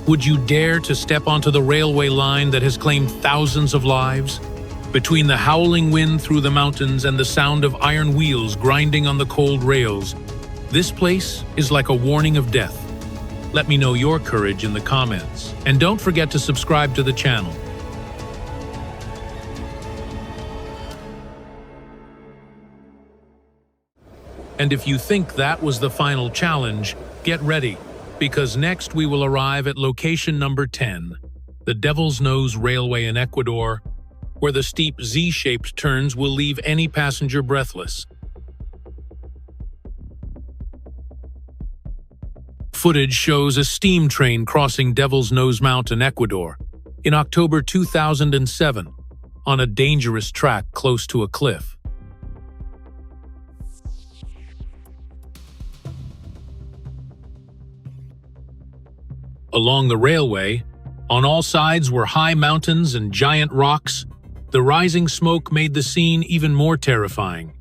Would you dare to step onto the railway line that has claimed thousands of lives? Between the howling wind through the mountains and the sound of iron wheels grinding on the cold rails, this place is like a warning of death. Let me know your courage in the comments. And don't forget to subscribe to the channel. And if you think that was the final challenge, get ready, because next we will arrive at location number 10, the Devil's Nose Railway in Ecuador, where the steep Z-shaped turns will leave any passenger breathless. Footage shows a steam train crossing Devil's Nose Mountain, Ecuador, in October 2007, on a dangerous track close to a cliff. Along the railway, on all sides were high mountains and giant rocks. The rising smoke made the scene even more terrifying.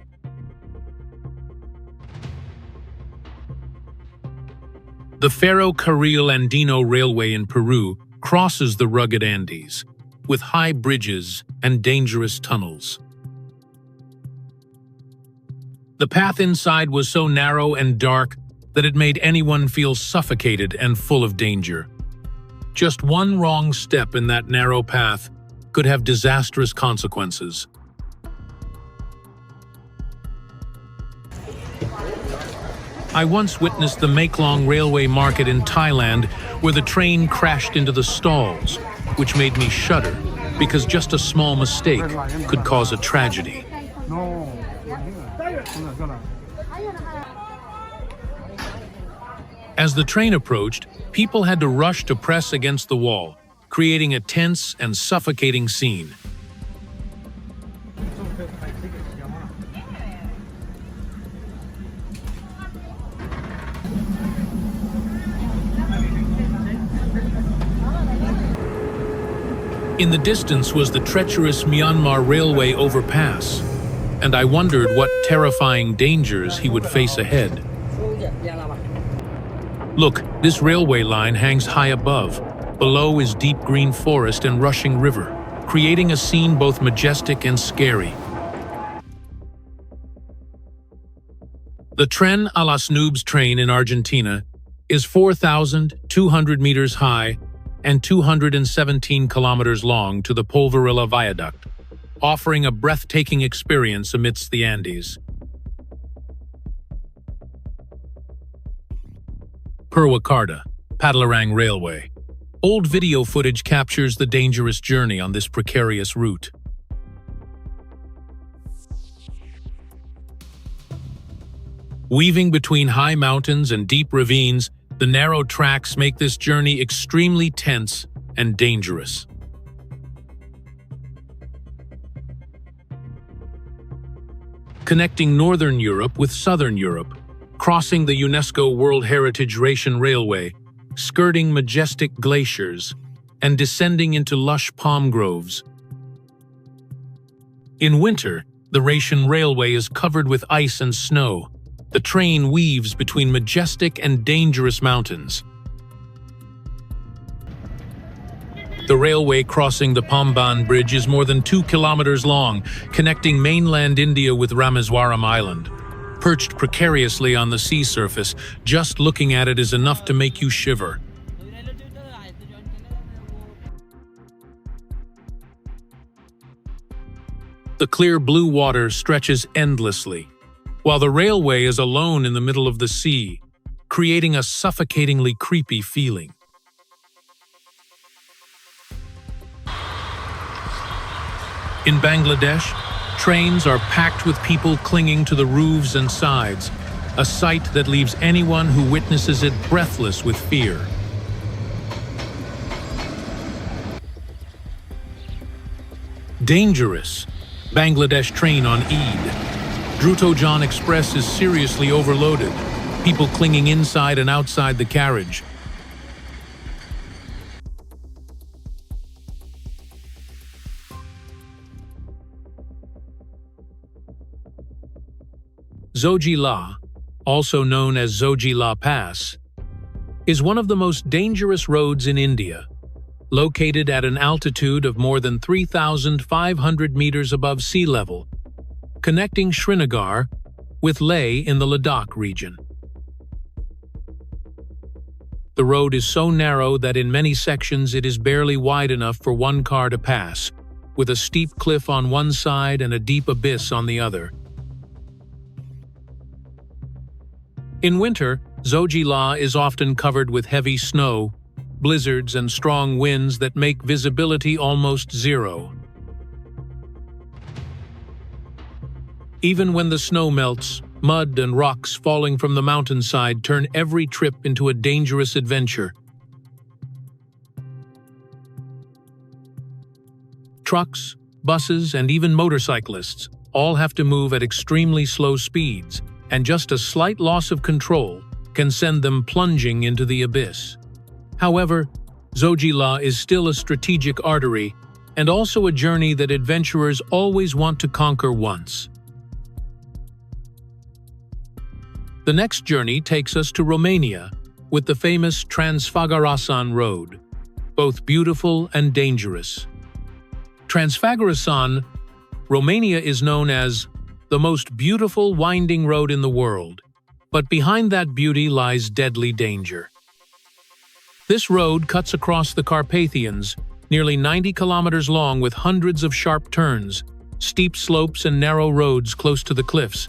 The Ferrocarril Andino Railway in Peru crosses the rugged Andes, with high bridges and dangerous tunnels. The path inside was so narrow and dark that it made anyone feel suffocated and full of danger. Just one wrong step in that narrow path could have disastrous consequences. I once witnessed the Makelong Railway Market in Thailand, where the train crashed into the stalls, which made me shudder because just a small mistake could cause a tragedy. As the train approached, people had to rush to press against the wall, creating a tense and suffocating scene. In the distance was the treacherous Myanmar Railway overpass, and I wondered what terrifying dangers he would face ahead. Look, this railway line hangs high above. Below is deep green forest and rushing river, creating a scene both majestic and scary. The Tren a las Nubes train in Argentina is 4,200 meters high and 217 kilometers long to the Polverilla Viaduct, offering a breathtaking experience amidst the Andes. Purwakarta, Padalarang Railway. Old video footage captures the dangerous journey on this precarious route. Weaving between high mountains and deep ravines, the narrow tracks make this journey extremely tense and dangerous. Connecting Northern Europe with Southern Europe, crossing the UNESCO World Heritage Ration Railway, skirting majestic glaciers, and descending into lush palm groves. In winter, the Ration Railway is covered with ice and snow. The train weaves between majestic and dangerous mountains. The railway crossing the Pamban Bridge is more than 2 kilometers long, connecting mainland India with Rameswaram Island. Perched precariously on the sea surface, just looking at it is enough to make you shiver. The clear blue water stretches endlessly, while the railway is alone in the middle of the sea, creating a suffocatingly creepy feeling. In Bangladesh, trains are packed with people clinging to the roofs and sides, a sight that leaves anyone who witnesses it breathless with fear. Dangerous. Bangladesh train on Eid. Drutojan Express is seriously overloaded, people clinging inside and outside the carriage. Zojila, also known as Zojila Pass, is one of the most dangerous roads in India. Located at an altitude of more than 3,500 meters above sea level, connecting Srinagar with Leh in the Ladakh region. The road is so narrow that in many sections it is barely wide enough for one car to pass, with a steep cliff on one side and a deep abyss on the other. In winter, Zojila is often covered with heavy snow, blizzards and strong winds that make visibility almost zero. Even when the snow melts, mud and rocks falling from the mountainside turn every trip into a dangerous adventure. Trucks, buses, and even motorcyclists all have to move at extremely slow speeds, and just a slight loss of control can send them plunging into the abyss. However, Zojila is still a strategic artery and also a journey that adventurers always want to conquer once. The next journey takes us to Romania with the famous Transfagarasan Road, both beautiful and dangerous. Transfagarasan, Romania is known as the most beautiful winding road in the world, but behind that beauty lies deadly danger. This road cuts across the Carpathians, nearly 90 kilometers long with hundreds of sharp turns, steep slopes and narrow roads close to the cliffs.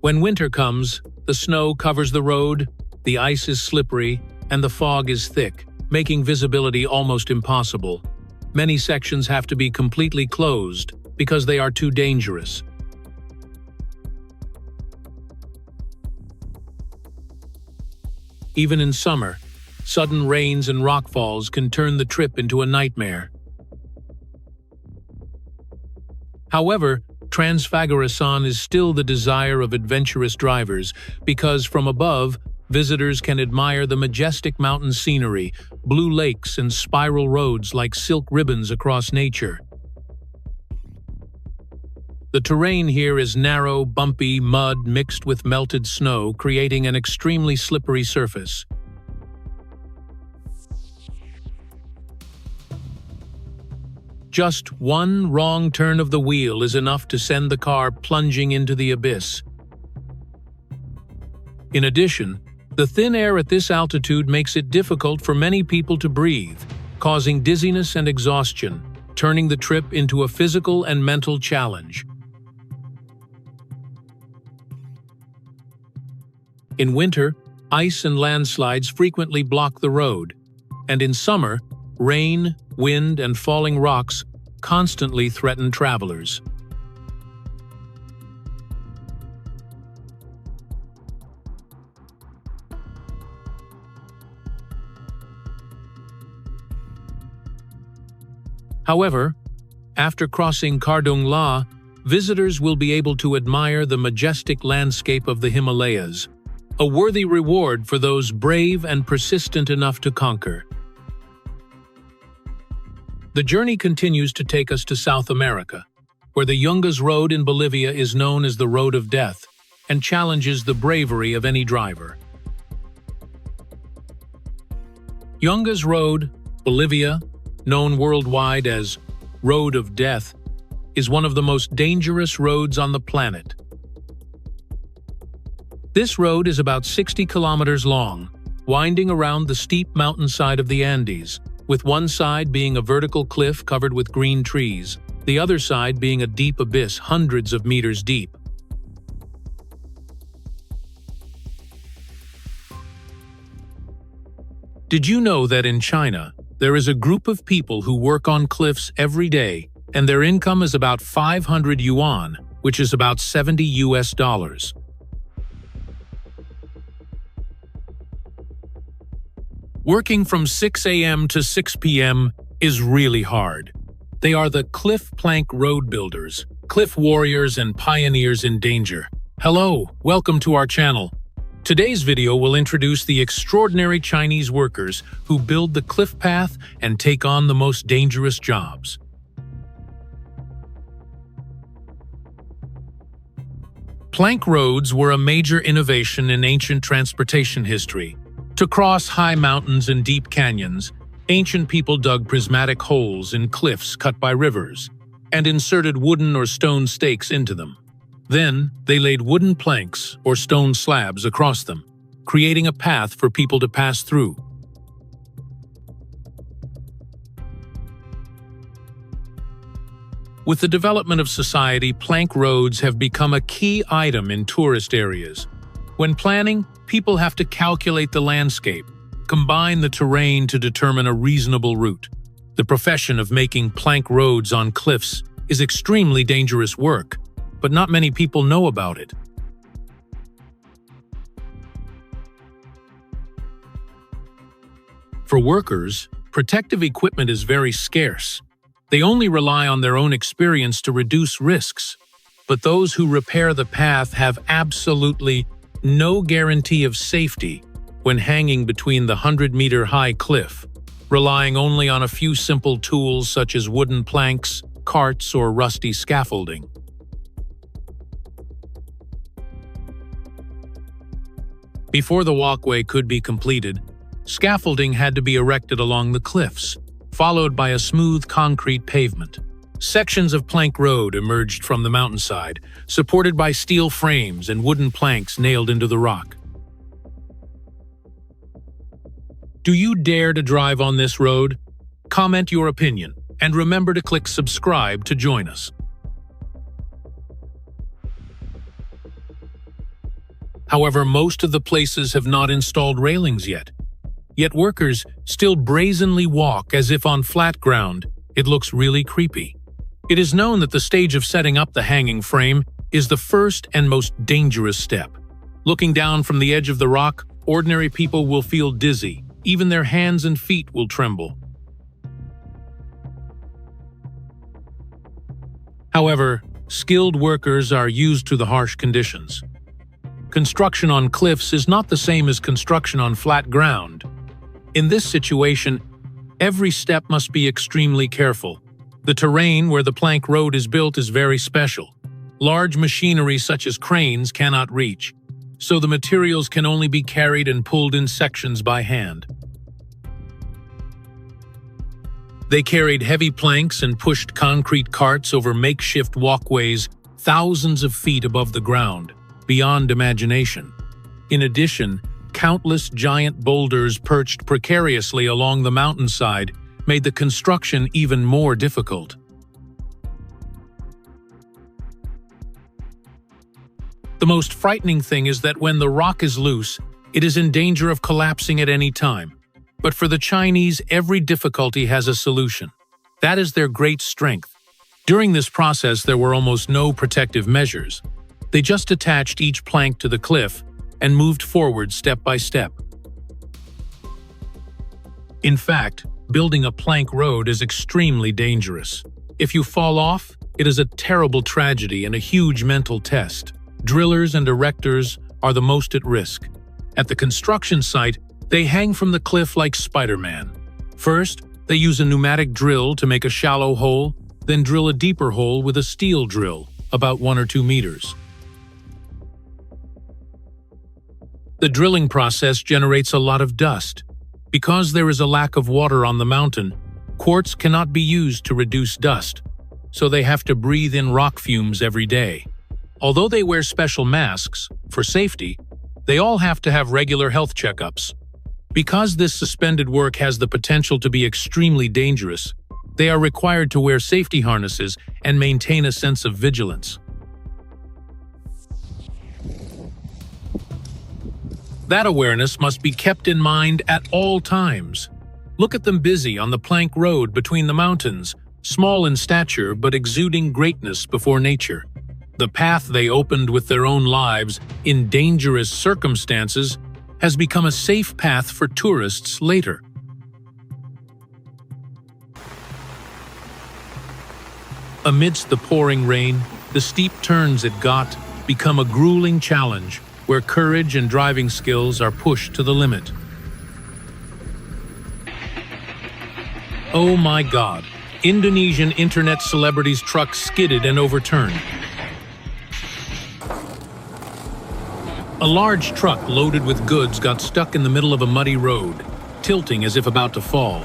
When winter comes, the snow covers the road, the ice is slippery, and the fog is thick, making visibility almost impossible. Many sections have to be completely closed because they are too dangerous. Even in summer, sudden rains and rockfalls can turn the trip into a nightmare. However, Transfagarasan is still the desire of adventurous drivers because from above, visitors can admire the majestic mountain scenery, blue lakes, and spiral roads like silk ribbons across nature. The terrain here is narrow, bumpy mud mixed with melted snow, creating an extremely slippery surface. Just one wrong turn of the wheel is enough to send the car plunging into the abyss. In addition, the thin air at this altitude makes it difficult for many people to breathe, causing dizziness and exhaustion, turning the trip into a physical and mental challenge. In winter, ice and landslides frequently block the road, and in summer, rain, wind, and falling rocks constantly threaten travelers. However, after crossing Kardung La, visitors will be able to admire the majestic landscape of the Himalayas, a worthy reward for those brave and persistent enough to conquer. The journey continues to take us to South America, where the Yungas Road in Bolivia is known as the Road of Death and challenges the bravery of any driver. Yungas Road, Bolivia, known worldwide as Road of Death, is one of the most dangerous roads on the planet. This road is about 60 kilometers long, winding around the steep mountainside of the Andes, with one side being a vertical cliff covered with green trees, the other side being a deep abyss hundreds of meters deep. Did you know that in China, there is a group of people who work on cliffs every day, and their income is about 500 yuan, which is about $70 US. Working from 6 a.m. to 6 p.m. is really hard. They are the cliff plank road builders, cliff warriors, and pioneers in danger. Hello, welcome to our channel. Today's video will introduce the extraordinary Chinese workers who build the cliff path and take on the most dangerous jobs. Plank roads were a major innovation in ancient transportation history. To cross high mountains and deep canyons, ancient people dug prismatic holes in cliffs cut by rivers and inserted wooden or stone stakes into them. Then, they laid wooden planks or stone slabs across them, creating a path for people to pass through. With the development of society, plank roads have become a key item in tourist areas. When planning, people have to calculate the landscape, combine the terrain to determine a reasonable route. The profession of making plank roads on cliffs is extremely dangerous work, but not many people know about it. For workers, protective equipment is very scarce. They only rely on their own experience to reduce risks, but those who repair the path have absolutely no guarantee of safety when hanging between the 100-meter-high cliff, relying only on a few simple tools such as wooden planks, carts, or rusty scaffolding. Before the walkway could be completed, scaffolding had to be erected along the cliffs, followed by a smooth concrete pavement. Sections of plank road emerged from the mountainside, supported by steel frames and wooden planks nailed into the rock. Do you dare to drive on this road? Comment your opinion, and remember to click subscribe to join us. However, most of the places have not installed railings yet. Yet workers still brazenly walk as if on flat ground. It looks really creepy. It is known that the stage of setting up the hanging frame is the first and most dangerous step. Looking down from the edge of the rock, ordinary people will feel dizzy. Even their hands and feet will tremble. However, skilled workers are used to the harsh conditions. Construction on cliffs is not the same as construction on flat ground. In this situation, every step must be extremely careful. The terrain where the plank road is built is very special. Large machinery such as cranes cannot reach, so the materials can only be carried and pulled in sections by hand. They carried heavy planks and pushed concrete carts over makeshift walkways thousands of feet above the ground, beyond imagination. In addition, countless giant boulders perched precariously along the mountainside made the construction even more difficult. The most frightening thing is that when the rock is loose, it is in danger of collapsing at any time. But for the Chinese, every difficulty has a solution. That is their great strength. During this process, there were almost no protective measures. They just attached each plank to the cliff and moved forward step by step. In fact, building a plank road is extremely dangerous. If you fall off, it is a terrible tragedy and a huge mental test. Drillers and erectors are the most at risk. At the construction site, they hang from the cliff like Spider-Man. First, they use a pneumatic drill to make a shallow hole, then drill a deeper hole with a steel drill, about 1 or 2 meters. The drilling process generates a lot of dust. Because there is a lack of water on the mountain, quartz cannot be used to reduce dust, so they have to breathe in rock fumes every day. Although they wear special masks, for safety, they all have to have regular health checkups. Because this suspended work has the potential to be extremely dangerous, they are required to wear safety harnesses and maintain a sense of vigilance. That awareness must be kept in mind at all times. Look at them busy on the plank road between the mountains, small in stature but exuding greatness before nature. The path they opened with their own lives in dangerous circumstances has become a safe path for tourists later. Amidst the pouring rain, the steep turns it got become a grueling challenge where courage and driving skills are pushed to the limit. Oh my God! Indonesian internet celebrities' truck skidded and overturned. A large truck loaded with goods got stuck in the middle of a muddy road, tilting as if about to fall.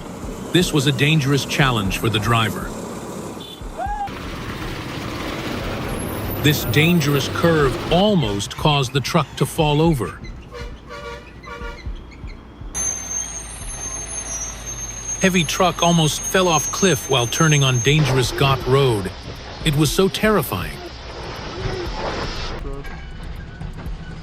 This was a dangerous challenge for the driver. This dangerous curve almost caused the truck to fall over. Heavy truck almost fell off cliff while turning on dangerous Ghat road. It was so terrifying.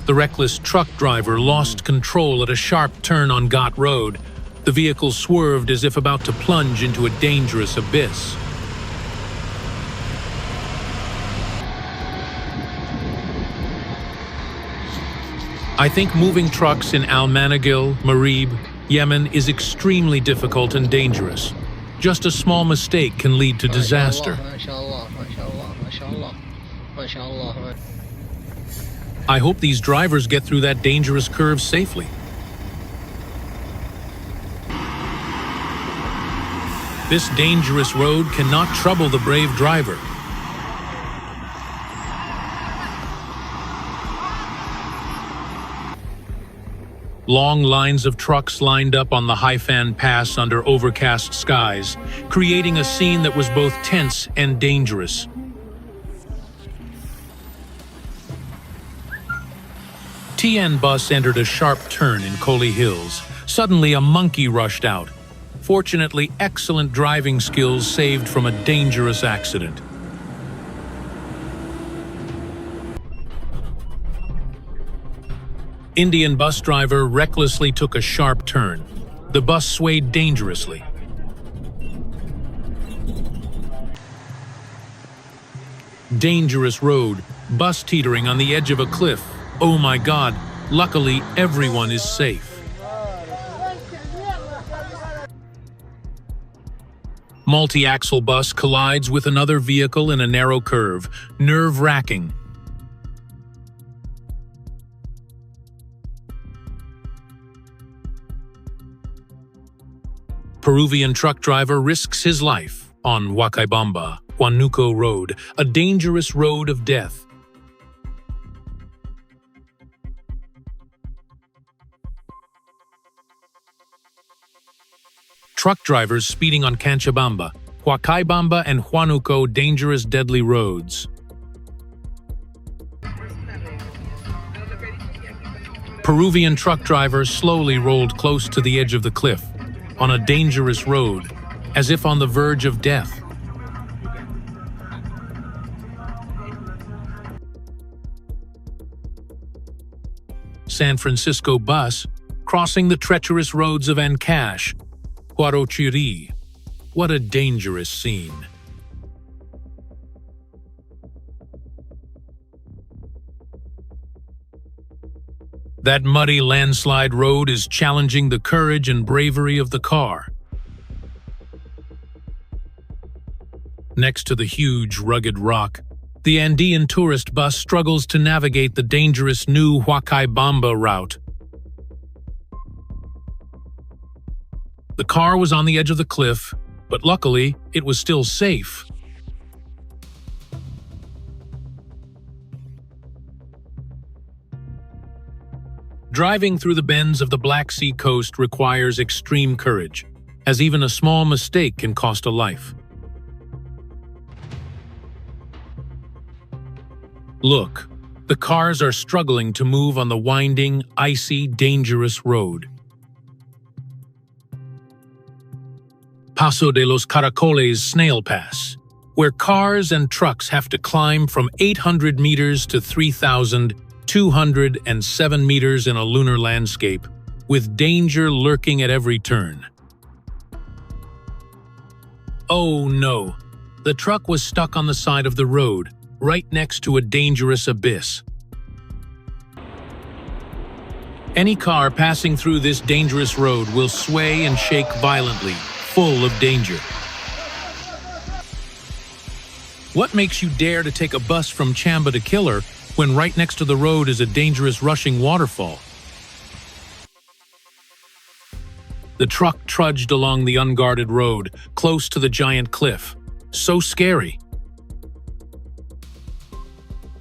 The reckless truck driver lost control at a sharp turn on Ghat road. The vehicle swerved as if about to plunge into a dangerous abyss. I think moving trucks in Al-Managil, Marib, Yemen is extremely difficult and dangerous. Just a small mistake can lead to disaster. I hope these drivers get through that dangerous curve safely. This dangerous road cannot trouble the brave driver. Long lines of trucks lined up on the Haifan Pass under overcast skies, creating a scene that was both tense and dangerous. TN bus entered a sharp turn in Koli Hills. Suddenly, a monkey rushed out. Fortunately, excellent driving skills saved from a dangerous accident. Indian bus driver recklessly took a sharp turn. The bus swayed dangerously. Dangerous road, bus teetering on the edge of a cliff. Oh my God, luckily everyone is safe. Multi-axle bus collides with another vehicle in a narrow curve, nerve-wracking. Peruvian truck driver risks his life on Huacaybamba, Huánuco Road, a dangerous road of death. Truck drivers speeding on Canchabamba, Huacaybamba and Huánuco, dangerous, deadly roads. Peruvian truck driver slowly rolled close to the edge of the cliff, on a dangerous road, as if on the verge of death. San Francisco bus crossing the treacherous roads of Ancash, Huarochirí. What a dangerous scene. That muddy landslide road is challenging the courage and bravery of the car. Next to the huge, rugged rock, the Andean tourist bus struggles to navigate the dangerous new Huacaybamba route. The car was on the edge of the cliff, but luckily, it was still safe. Driving through the bends of the Black Sea coast requires extreme courage, as even a small mistake can cost a life. Look, the cars are struggling to move on the winding, icy, dangerous road. Paso de los Caracoles Snail Pass, where cars and trucks have to climb from 800 meters to 3,207 meters in a lunar landscape, with danger lurking at every turn. Oh no, the truck was stuck on the side of the road, right next to a dangerous abyss. Any car passing through this dangerous road will sway and shake violently, full of danger. What makes you dare to take a bus from Chamba to Killer when right next to the road is a dangerous rushing waterfall? The truck trudged along the unguarded road, close to the giant cliff. So scary.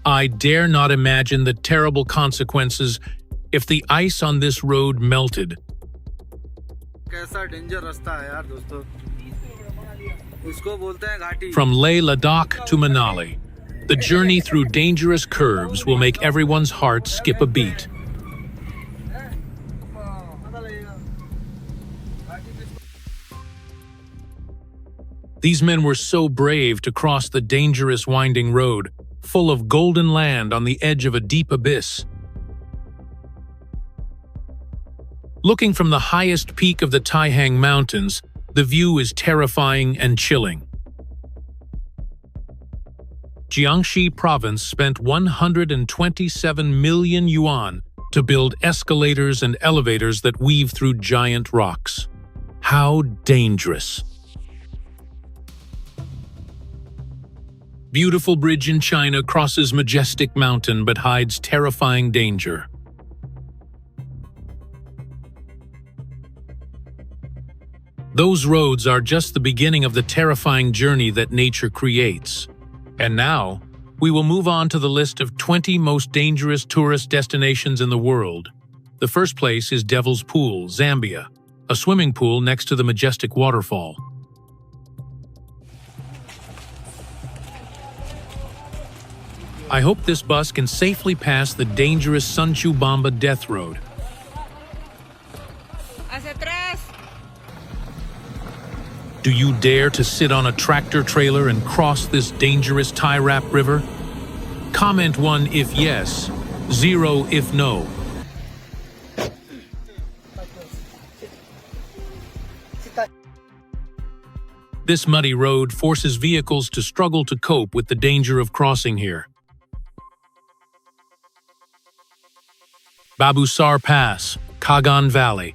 I dare not imagine the terrible consequences if the ice on this road melted. कैसा danger रास्ता है यार दोस्तों, इसको बोलते हैं घाटी। From Leh Ladakh to Manali, the journey through dangerous curves will make everyone's heart skip a beat. These men were so brave to cross the dangerous winding road, full of golden land on the edge of a deep abyss. Looking from the highest peak of the Taihang Mountains, the view is terrifying and chilling. Jiangxi Province spent 127 million yuan to build escalators and elevators that weave through giant rocks. How dangerous! Beautiful bridge in China crosses majestic mountain but hides terrifying danger. Those roads are just the beginning of the terrifying journey that nature creates. And now, we will move on to the list of 20 most dangerous tourist destinations in the world. The first place is Devil's Pool, Zambia, a swimming pool next to the majestic waterfall. I hope this bus can safely pass the dangerous Sunchubamba Death Road. Do you dare to sit on a tractor trailer and cross this dangerous tie-wrap river? Comment 1 if yes, 0 if no. This muddy road forces vehicles to struggle to cope with the danger of crossing here. Babusar Pass, Kagan Valley.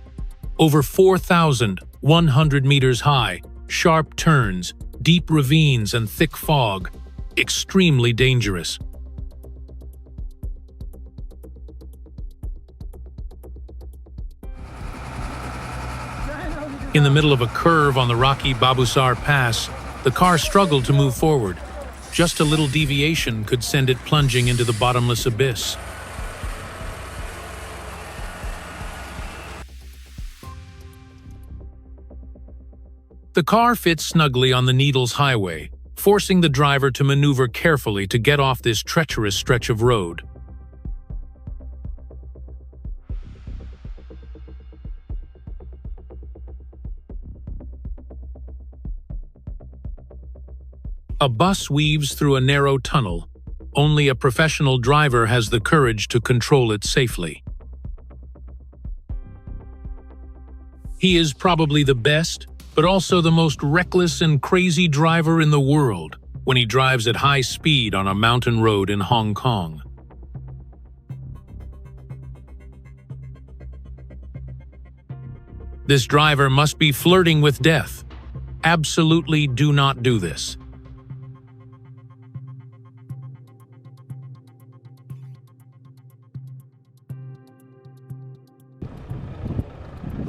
Over 4,100 meters high, sharp turns, deep ravines and thick fog. Extremely dangerous. In the middle of a curve on the rocky Babusar Pass, the car struggled to move forward. Just a little deviation could send it plunging into the bottomless abyss. The car fits snugly on the Needles Highway, forcing the driver to maneuver carefully to get off this treacherous stretch of road. A bus weaves through a narrow tunnel. Only a professional driver has the courage to control it safely. He is probably the best, but also the most reckless and crazy driver in the world when he drives at high speed on a mountain road in Hong Kong. This driver must be flirting with death. Absolutely do not do this.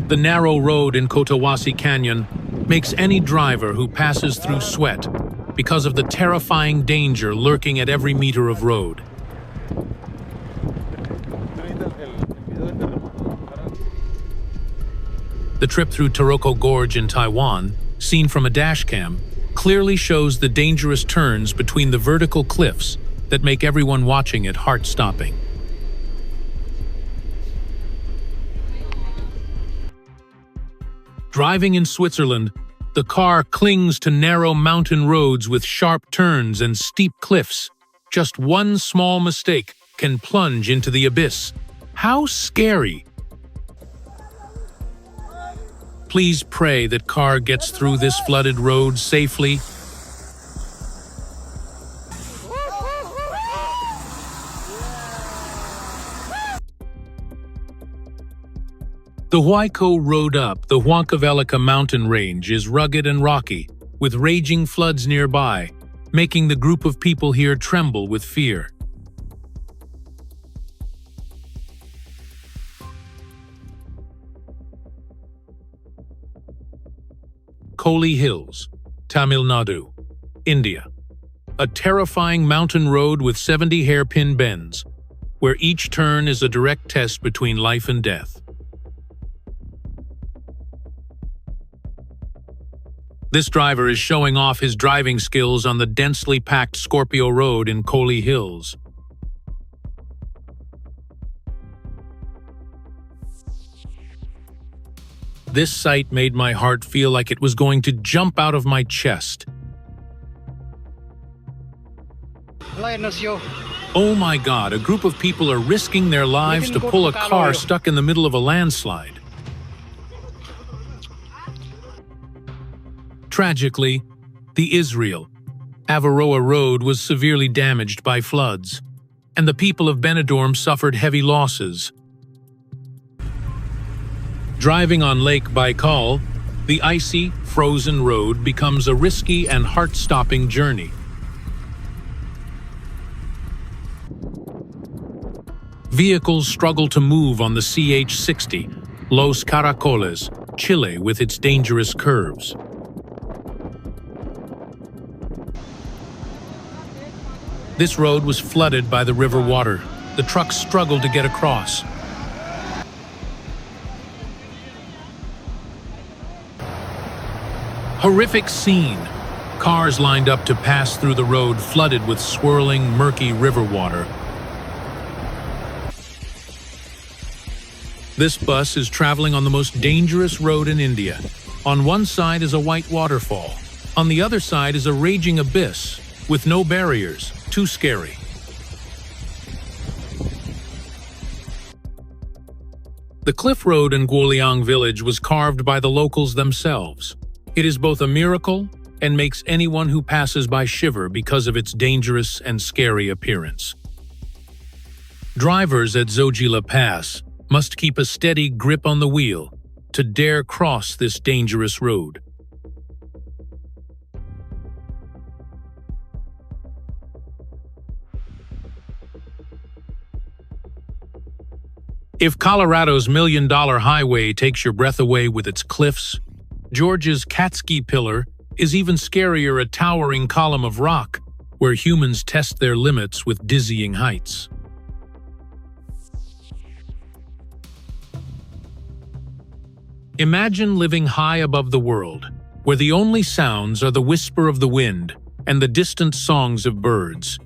The narrow road in Cotahuasi Canyon makes any driver who passes through sweat because of the terrifying danger lurking at every meter of road. The trip through Taroko Gorge in Taiwan, seen from a dashcam, clearly shows the dangerous turns between the vertical cliffs that make everyone watching it heart-stopping. Driving in Switzerland, the car clings to narrow mountain roads with sharp turns and steep cliffs. Just one small mistake can plunge into the abyss. How scary! Please pray that car gets through this flooded road safely. The Huayco Road up the Huancavelica mountain range is rugged and rocky, with raging floods nearby, making the group of people here tremble with fear. Koli Hills, Tamil Nadu, India. a terrifying mountain road with 70 hairpin bends, where each turn is a direct test between life and death. This driver is showing off his driving skills on the densely packed Scorpio Road in Coley Hills. This sight made my heart feel like it was going to jump out of my chest. Oh my God, a group of people are risking their lives to pull a car stuck in the middle of a landslide. Tragically, the Israel-Avaroa Road was severely damaged by floods, and the people of Benidorm suffered heavy losses. Driving on Lake Baikal, the icy, frozen road becomes a risky and heart-stopping journey. Vehicles struggle to move on the CH-60, Los Caracoles, Chile, with its dangerous curves. This road was flooded by the river water. The trucks struggled to get across. Horrific scene. Cars lined up to pass through the road flooded with swirling, murky river water. This bus is traveling on the most dangerous road in India. On one side is a white waterfall. On the other side is a raging abyss with no barriers. Too scary. The cliff road in Guoliang village was carved by the locals themselves. It is both a miracle and makes anyone who passes by shiver because of its dangerous and scary appearance. Drivers at Zojila Pass must keep a steady grip on the wheel to dare cross this dangerous road. If Colorado's million-dollar highway takes your breath away with its cliffs, Georgia's Catski Pillar is even scarier, a towering column of rock where humans test their limits with dizzying heights. Imagine living high above the world, where the only sounds are the whisper of the wind and the distant songs of birds.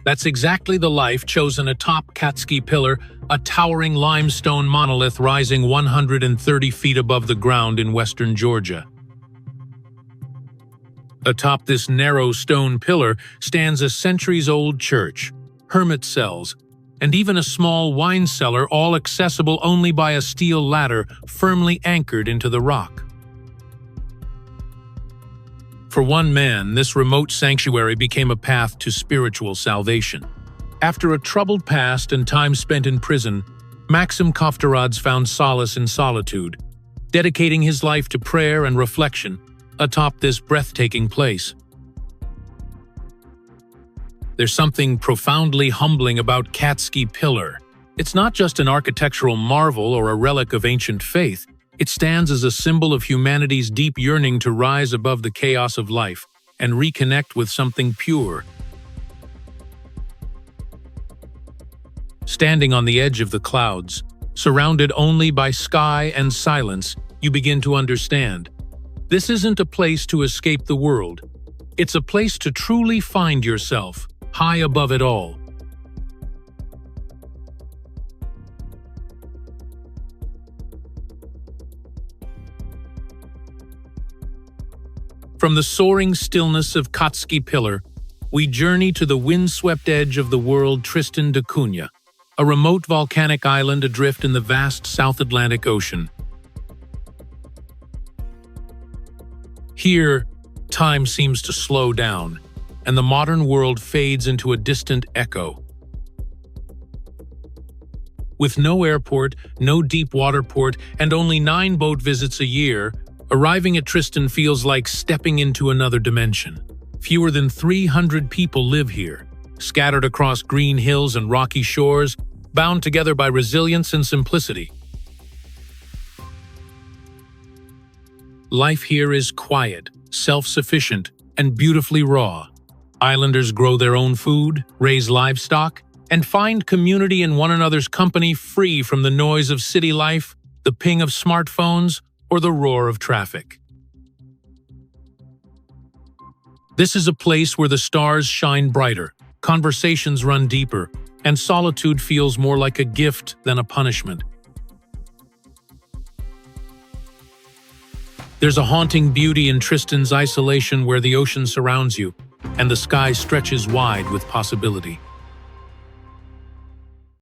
That's exactly the life chosen atop Catski Pillar, a towering limestone monolith rising 130 feet above the ground in western Georgia. Atop this narrow stone pillar stands a centuries-old church, hermit cells, and even a small wine cellar, all accessible only by a steel ladder firmly anchored into the rock. For one man, this remote sanctuary became a path to spiritual salvation. After a troubled past and time spent in prison, Maxim Kovtoradze found solace in solitude, dedicating his life to prayer and reflection atop this breathtaking place. There's something profoundly humbling about Catski Pillar. It's not just an architectural marvel or a relic of ancient faith. It stands as a symbol of humanity's deep yearning to rise above the chaos of life and reconnect with something pure. Standing on the edge of the clouds, surrounded only by sky and silence, you begin to understand. This isn't a place to escape the world. It's a place to truly find yourself, high above it all. From the soaring stillness of Catski Pillar, we journey to the windswept edge of the world, Tristan da Cunha, a remote volcanic island adrift in the vast South Atlantic Ocean. Here, time seems to slow down, and the modern world fades into a distant echo. With no airport, no deep water port, and only 9 boat visits a year, arriving at Tristan feels like stepping into another dimension. Fewer than 300 people live here, scattered across green hills and rocky shores, bound together by resilience and simplicity. Life here is quiet, self-sufficient, and beautifully raw. Islanders grow their own food, raise livestock, and find community in one another's company, free from the noise of city life, the ping of smartphones, or the roar of traffic. This is a place where the stars shine brighter, conversations run deeper, and solitude feels more like a gift than a punishment. There's a haunting beauty in Tristan's isolation, where the ocean surrounds you, and the sky stretches wide with possibility.